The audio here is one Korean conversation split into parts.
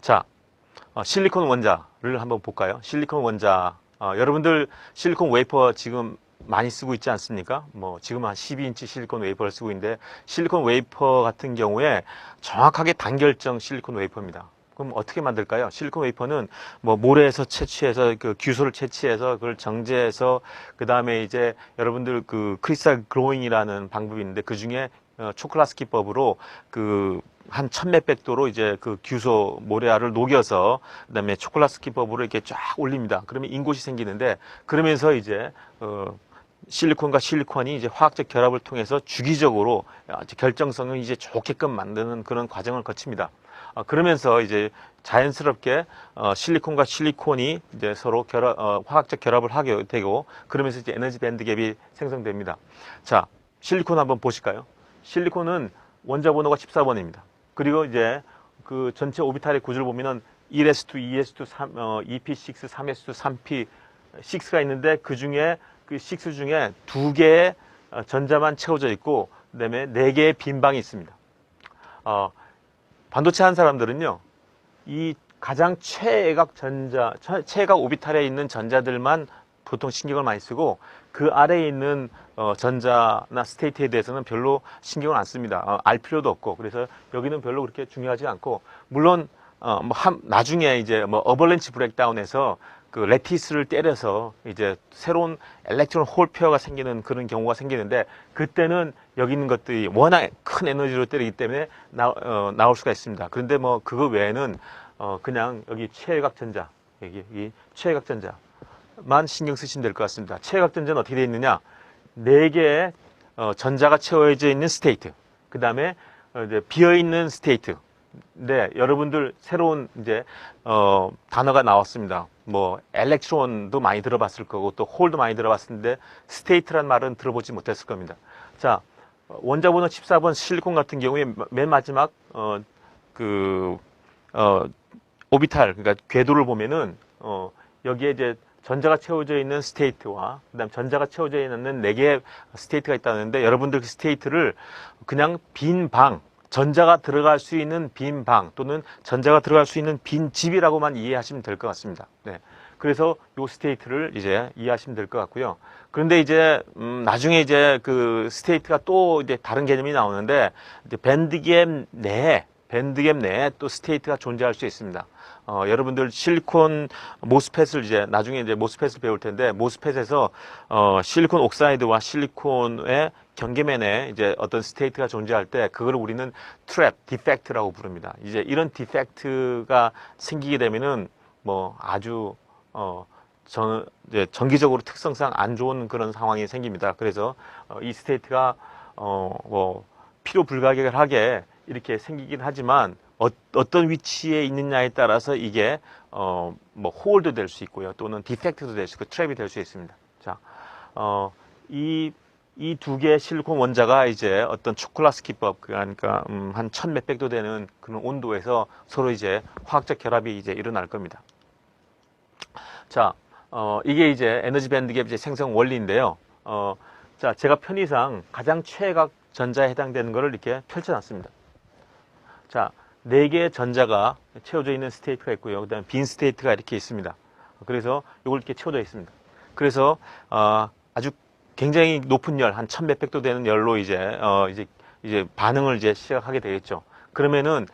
자, 실리콘 원자를 한번 볼까요? 실리콘 원자, 여러분들 실리콘 웨이퍼 지금 많이 쓰고 있지 않습니까? 뭐 지금 한 12인치 실리콘 웨이퍼를 쓰고 있는데, 실리콘 웨이퍼 같은 경우에 정확하게 단결정 실리콘 웨이퍼입니다. 그럼 어떻게 만들까요? 실리콘 웨이퍼는 뭐 모래에서 채취해서 그 규소를 채취해서 그걸 정제해서, 그 다음에 이제 여러분들 그 크리스탈 그로잉이라는 방법이 있는데, 그 중에 초클라스키법으로 그 한 천몇백 도로 이제 그 규소 모래알을 녹여서 그다음에 초콜릿스키법으로 이렇게 쫙 올립니다. 그러면 인곳이 생기는데, 그러면서 이제 실리콘과 실리콘이 이제 화학적 결합을 통해서 주기적으로 결정성을 이제 좋게끔 만드는 그런 과정을 거칩니다. 그러면서 이제 자연스럽게 실리콘과 실리콘이 이제 서로 화학적 결합을 하게 되고, 그러면서 이제 에너지 밴드 갭이 생성됩니다. 자, 실리콘 한번 보실까요? 실리콘은 원자 번호가 14번입니다. 그리고 이제 그 전체 오비탈의 구조를 보면은 1s2, 2s2, 3, EP6, 3s2, 3p, 6가 있는데, 그 중에 그 6 중에 2개의 전자만 채워져 있고, 그다음에 4개의 빈 방이 있습니다. 반도체 한 사람들은요, 이 가장 최애각 최애각 오비탈에 있는 전자들만 보통 신경을 많이 쓰고, 그 아래에 있는 전자나 스테이트에 대해서는 별로 신경을 안 씁니다. 알 필요도 없고. 그래서 여기는 별로 그렇게 중요하지 않고, 물론 나중에 이제 뭐 어벌렌치 브레이크다운에서 그 레티스를 때려서 이제 새로운 엘렉트론 홀 페어가 생기는 그런 경우가 생기는데, 그때는 여기 있는 것들이 워낙 큰 에너지로 때리기 때문에 나올 수가 있습니다. 그런데 뭐 그거 외에는 그냥 여기 최외각 전자, 여기 최외각 전자만 신경 쓰시면 될 것 같습니다. 최외각 전자는 어떻게 되어 있느냐? 4개의 전자가 채워져 있는 스테이트, 그 다음에 이제 비어 있는 스테이트. 네, 여러분들 새로운 이제 단어가 나왔습니다. 뭐 엘렉트론도 많이 들어봤을 거고, 또 홀도 많이 들어봤는데, 스테이트란 말은 들어보지 못했을 겁니다. 자, 원자 번호 14번 실리콘 같은 경우에 맨 마지막 오비탈, 그러니까 궤도를 보면은 여기에 이제 전자가 채워져 있는 스테이트와 그다음 전자가 채워져 있는 4개의 스테이트가 있다는데, 여러분들 그 스테이트를 그냥 빈 방, 전자가 들어갈 수 있는 빈 방, 또는 전자가 들어갈 수 있는 빈 집이라고만 이해하시면 될 것 같습니다. 네. 그래서 요 스테이트를 이제 이해하시면 될 것 같고요. 그런데 이제 나중에 이제 그 스테이트가 또 이제 다른 개념이 나오는데, 이제 밴드갭 내에 또 스테이트가 존재할 수 있습니다. 여러분들 실리콘 모스펫을 이제 나중에 이제 모스펫을 배울 텐데, 모스펫에서 실리콘 옥사이드와 실리콘의 경계면에 이제 어떤 스테이트가 존재할 때, 그걸 우리는 트랩, 디펙트라고 부릅니다. 이제 이런 디펙트가 생기게 되면은 뭐 아주 이제 정기적으로 특성상 안 좋은 그런 상황이 생깁니다. 그래서 이 스테이트가 뭐 필요 불가결하게 이렇게 생기긴 하지만, 어떤 위치에 있느냐에 따라서 이게 뭐 홀도 될 수 있고요, 또는 디펙트도 될 수 있고, 트랩이 될 수 있습니다. 자, 이 2개의 실리콘 원자가 이제 어떤 초콜릿스키법, 그러니까 한 1000몇백 도 되는 그런 온도에서 서로 이제 화학적 결합이 이제 일어날 겁니다. 자, 이게 이제 에너지 밴드 갭 이제 생성 원리인데요. 자, 제가 편의상 가장 최애각 전자에 해당되는 것을 이렇게 펼쳐놨습니다. 자, 4개의 전자가 채워져 있는 스테이트가 있고요. 그 다음에 빈 스테이트가 이렇게 있습니다. 그래서 이걸 이렇게 채워져 있습니다. 그래서 아주 굉장히 높은 열, 한 1000몇백 도 되는 열로 이제 반응을 이제 시작하게 되겠죠. 그러면은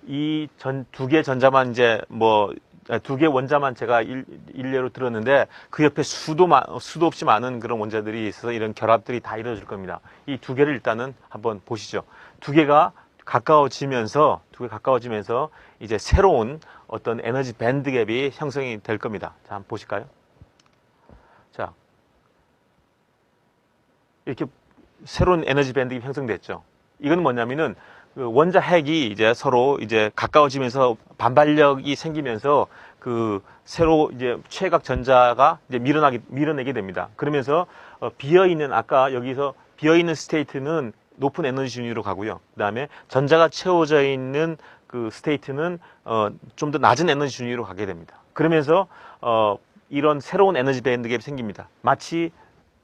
이 2개 전자만 이제 뭐 2개 원자만 제가 일례로 들었는데, 그 옆에 수도 없이 많은 그런 원자들이 있어서 이런 결합들이 다 이루어질 겁니다. 이 2개를 일단은 한번 보시죠. 2개가 가까워지면서 이제 새로운 어떤 에너지 밴드 갭이 형성이 될 겁니다. 자, 한번 보실까요? 자, 이렇게 새로운 에너지 밴드 갭이 형성됐죠. 이건 뭐냐면은 그 원자 핵이 이제 서로 이제 가까워지면서 반발력이 생기면서 그 새로 이제 최각 전자가 이제 밀어내게 됩니다. 그러면서 아까 여기서 비어 있는 스테이트는 높은 에너지 준위로 가고요. 그다음에 전자가 채워져 있는 그 스테이트는 좀 더 낮은 에너지 준위로 가게 됩니다. 그러면서 이런 새로운 에너지 밴드 갭이 생깁니다. 마치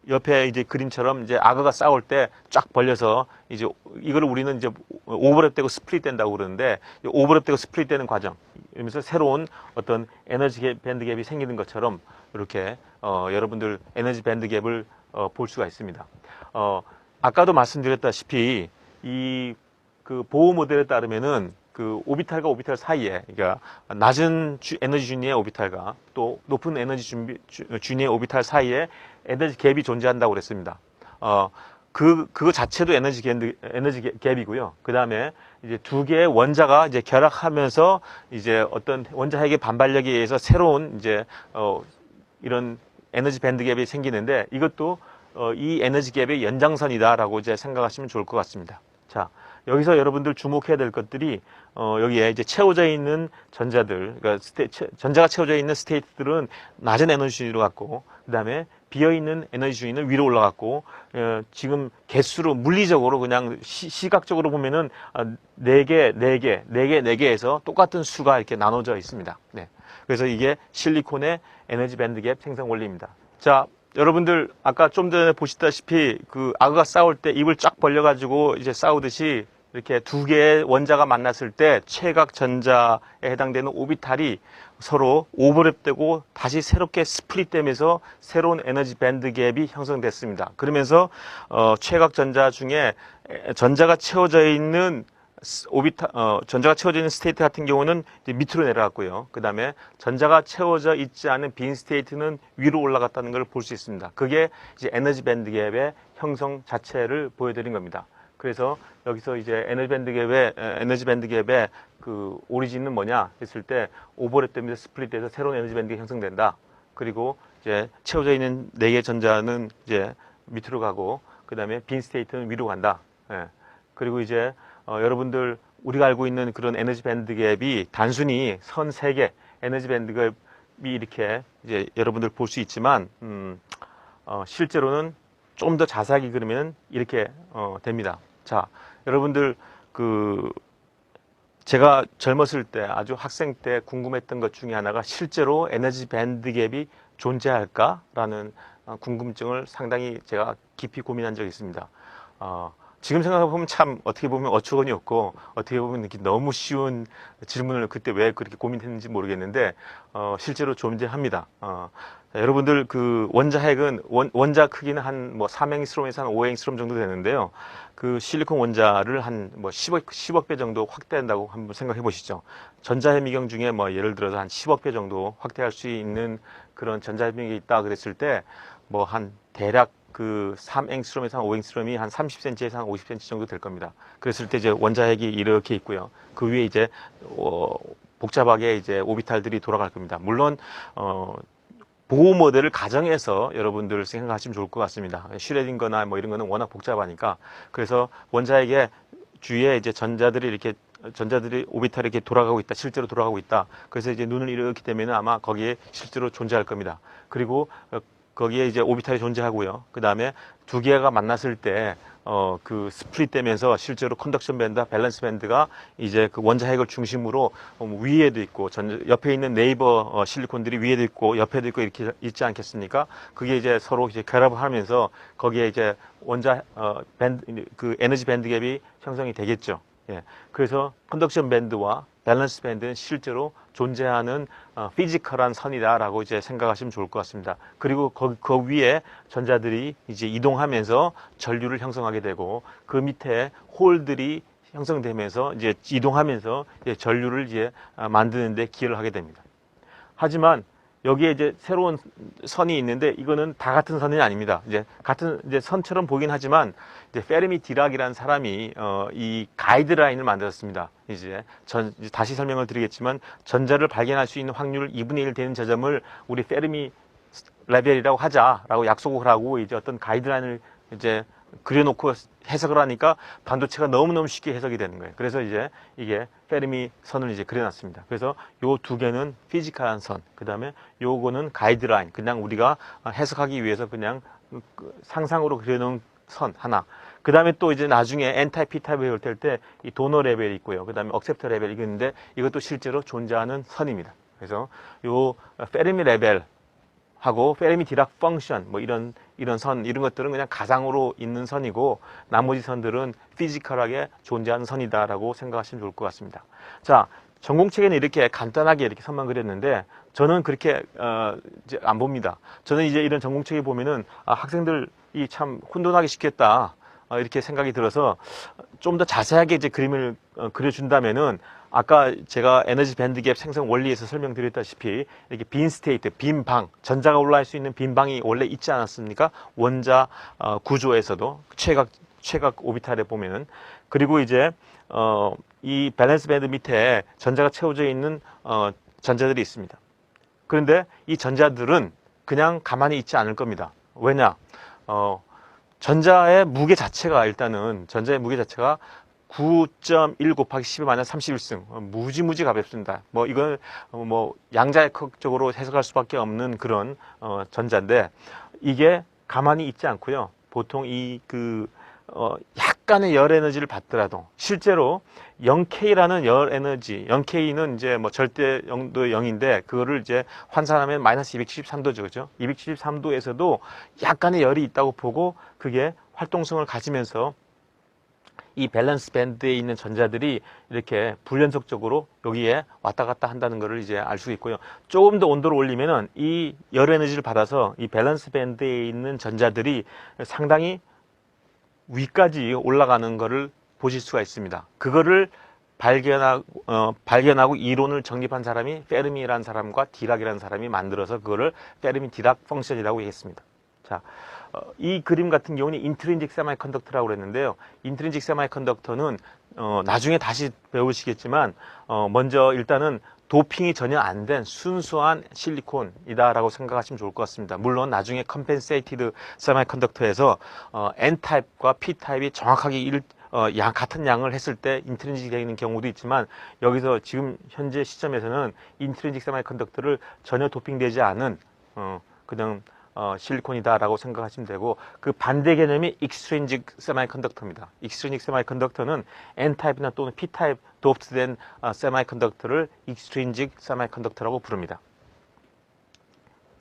옆에 이제 그림처럼 이제 악어가 싸울 때 쫙 벌려서 이제 이걸 우리는 이제 오버랩되고 스플릿된다고 그러는데 오버랩되고 스플릿되는 과정. 이러면서 새로운 어떤 에너지 밴드 갭이 생기는 것처럼 이렇게 여러분들 에너지 밴드 갭을 볼 수가 있습니다. 아까도 말씀드렸다시피 이 그 보호 모델에 따르면은 그 오비탈과 오비탈 사이에, 그러니까 낮은 에너지 준위의 오비탈과 또 높은 에너지 준위의 오비탈 사이에 에너지 갭이 존재한다고 그랬습니다. 그거 자체도 에너지 갭이고요. 그 다음에 이제 두 개의 원자가 이제 결합하면서 이제 어떤 원자 핵의 반발력에 의해서 새로운 이제 이런 에너지 밴드 갭이 생기는데 이것도 이 에너지 갭의 연장선이다라고 이제 생각하시면 좋을 것 같습니다. 자, 여기서 여러분들 주목해야 될 것들이 여기에 이제 채워져 있는 전자들, 그러니까 전자가 채워져 있는 스테이트들은 낮은 에너지 준위로 갔고, 그 다음에 비어 있는 에너지 준위는 위로 올라갔고, 지금 개수로 물리적으로 그냥 시각적으로 보면은 4개에서 똑같은 수가 이렇게 나눠져 있습니다. 네. 그래서 이게 실리콘의 에너지 밴드 갭 생성 원리입니다. 자, 여러분들 아까 좀 전에 보시다시피 그 악어가 싸울 때 입을 쫙 벌려가지고 이제 싸우듯이 이렇게 두 개의 원자가 만났을 때 최각 전자에 해당되는 오비탈이 서로 오버랩되고 다시 새롭게 스플릿되면서 새로운 에너지 밴드 갭이 형성됐습니다. 그러면서 최각 전자 중에 전자가 채워져 있는 전자가 채워져 있는 스테이트 같은 경우는 이제 밑으로 내려갔고요. 그 다음에 전자가 채워져 있지 않은 빈 스테이트는 위로 올라갔다는 걸 볼 수 있습니다. 그게 이제 에너지 밴드 갭의 형성 자체를 보여드린 겁니다. 그래서 여기서 이제 에너지 밴드 갭의 그 오리진은 뭐냐 했을 때 오버랩 되면서 스플릿돼서 새로운 에너지 밴드 갭이 형성된다. 그리고 이제 채워져 있는 4개 전자는 이제 밑으로 가고 그 다음에 빈 스테이트는 위로 간다. 예. 그리고 이제 여러분들 우리가 알고 있는 그런 에너지 밴드 갭이 단순히 선 3개 에너지 밴드 갭이 이렇게 이제 여러분들 볼 수 있지만 실제로는 좀 더 자세하게 그리면 이렇게 됩니다. 자, 여러분들 그 제가 젊었을 때 아주 학생 때 궁금했던 것 중에 하나가 실제로 에너지 밴드 갭이 존재할까라는 궁금증을 상당히 제가 깊이 고민한 적이 있습니다. 지금 생각해보면 참 어떻게 보면 어처구니 없고 어떻게 보면 이렇게 너무 쉬운 질문을 그때 왜 그렇게 고민했는지 모르겠는데 실제로 존재합니다. 여러분들 그 원자 핵은 원자 크기는 한 뭐 3앵스트롬에서 한 5앵스트롬 정도 되는데요. 그 실리콘 원자를 한 뭐 10억 배 정도 확대한다고 한번 생각해 보시죠. 전자해미경 중에 뭐 예를 들어서 한 10억 배 정도 확대할 수 있는 그런 전자해미경이 있다 그랬을 때 뭐 한 대략 그 3앵스트롬에서 한 5앵스트롬이 한 30cm에서 한 50cm 정도 될 겁니다. 그랬을 때 이제 원자핵이 이렇게 있고요. 그 위에 이제 복잡하게 이제 오비탈들이 돌아갈 겁니다. 물론 보호 모델을 가정해서 여러분들 생각하시면 좋을 것 같습니다. 슈레딩거나 뭐 이런 거는 워낙 복잡하니까. 그래서 원자핵의 주위에 이제 전자들이 오비탈이 이렇게 돌아가고 있다. 실제로 돌아가고 있다. 그래서 이제 눈을 이렇게 되면 아마 거기에 실제로 존재할 겁니다. 그리고 거기에 이제 오비탈이 존재하고요. 그 다음에 두 개가 만났을 때, 그 스플릿 되면서 실제로 컨덕션 밴드와 밸런스 밴드가 이제 그 원자 핵을 중심으로 위에도 있고, 옆에 있는 네이버 실리콘들이 위에도 있고, 옆에도 있고 이렇게 있지 않겠습니까? 그게 이제 서로 이제 결합을 하면서 거기에 이제 그 에너지 밴드 갭이 형성이 되겠죠. 예. 그래서 컨덕션 밴드와 밸런스 밴드는 실제로 존재하는 피지컬한 선이다라고 이제 생각하시면 좋을 것 같습니다. 그리고 그 위에 전자들이 이제 이동하면서 전류를 형성하게 되고 그 밑에 홀들이 형성되면서 이제 이동하면서 이제 전류를 이제 만드는데 기여를 하게 됩니다. 하지만 여기에 이제 새로운 선이 있는데 이거는 다 같은 선이 아닙니다. 이제 선처럼 보긴 하지만 이제 페르미 디락이라는 사람이 이 가이드라인을 만들었습니다. 이제 다시 설명을 드리겠지만 전자를 발견할 수 있는 확률 2분의 1 되는 지점을 우리 페르미 레벨이라고 하자라고 약속을 하고 이제 어떤 가이드라인을 이제 그려놓고 해석을 하니까 반도체가 너무너무 쉽게 해석이 되는 거예요. 그래서 이제 이게 페르미 선을 이제 그려놨습니다. 그래서 요 두 개는 피지컬한 선, 그 다음에 요거는 가이드라인, 그냥 우리가 해석하기 위해서 그냥 상상으로 그려놓은 선 하나. 그 다음에 또 이제 나중에 N타입, P타입을 볼 때 이 도너 레벨이 있고요. 그 다음에 억셉터 레벨이 있는데 이것도 실제로 존재하는 선입니다. 그래서 요 페르미 레벨 하고 페르미 디락 펑션 뭐 이런 선 이런 것들은 그냥 가상으로 있는 선이고 나머지 선들은 피지컬하게 존재하는 선이다라고 생각하시면 좋을 것 같습니다. 자, 전공책에는 이렇게 간단하게 이렇게 선만 그렸는데 저는 그렇게 이제 안 봅니다. 저는 이제 이런 전공책에 보면은 학생들이 참 혼돈하기 쉽겠다 이렇게 생각이 들어서 좀 더 자세하게 이제 그림을 그려준다면은 아까 제가 에너지 밴드갭 생성 원리에서 설명드렸다시피 이렇게 빈 스테이트, 빈 방, 전자가 올라갈 수 있는 빈 방이 원래 있지 않았습니까? 원자 구조에서도 최각 오비탈에 보면은 그리고 이제 이 밸런스 밴드 밑에 전자가 채워져 있는 전자들이 있습니다. 그런데 이 전자들은 그냥 가만히 있지 않을 겁니다. 왜냐? 전자의 무게 자체가 일단은 전자의 무게 자체가 9.1 곱하기 10의 마이너스 31승 무지무지 가볍습니다. 뭐 이건 뭐 양자역학적으로 해석할 수밖에 없는 그런 전자인데 이게 가만히 있지 않고요. 보통 약간의 열 에너지를 받더라도 실제로 0K라는 열 에너지, 0K는 이제 뭐 절대 영도 0인데 그거를 이제 환산하면 마이너스 273도죠. 그죠? 273도에서도 약간의 열이 있다고 보고 그게 활동성을 가지면서 이 밸런스 밴드에 있는 전자들이 이렇게 불연속적으로 여기에 왔다 갔다 한다는 것을 이제 알 수 있고요. 조금 더 온도를 올리면은 이 열 에너지를 받아서 이 밸런스 밴드에 있는 전자들이 상당히 위까지 올라가는 것을 보실 수가 있습니다. 그거를 발견하고 이론을 정립한 사람이 페르미라는 사람과 디락이라는 사람이 만들어서 그거를 페르미 디락 펑션이라고 했습니다. 자, 이 그림 같은 경우는 인트린직 세마이컨덕터라고 그랬는데요. 인트린직 세마이컨덕터는 나중에 다시 배우시겠지만 먼저 일단은 도핑이 전혀 안 된 순수한 실리콘이다라고 생각하시면 좋을 것 같습니다. 물론 나중에 컴펜세이티드 세마이컨덕터에서 N타입과 P타입이 정확하게 같은 양을 했을 때 인트린직이 되는 경우도 있지만 여기서 지금 현재 시점에서는 인트린직 세마이컨덕터를 전혀 도핑되지 않은 그냥 실리콘이다라고 생각하시면 되고 그 반대 개념이 익스트린직 세마이컨덕터입니다. 익스트린직 세마이컨덕터는 N타입이나 또는 P타입 도프트된 세마이컨덕터를 익스트린직 세마이컨덕터라고 부릅니다.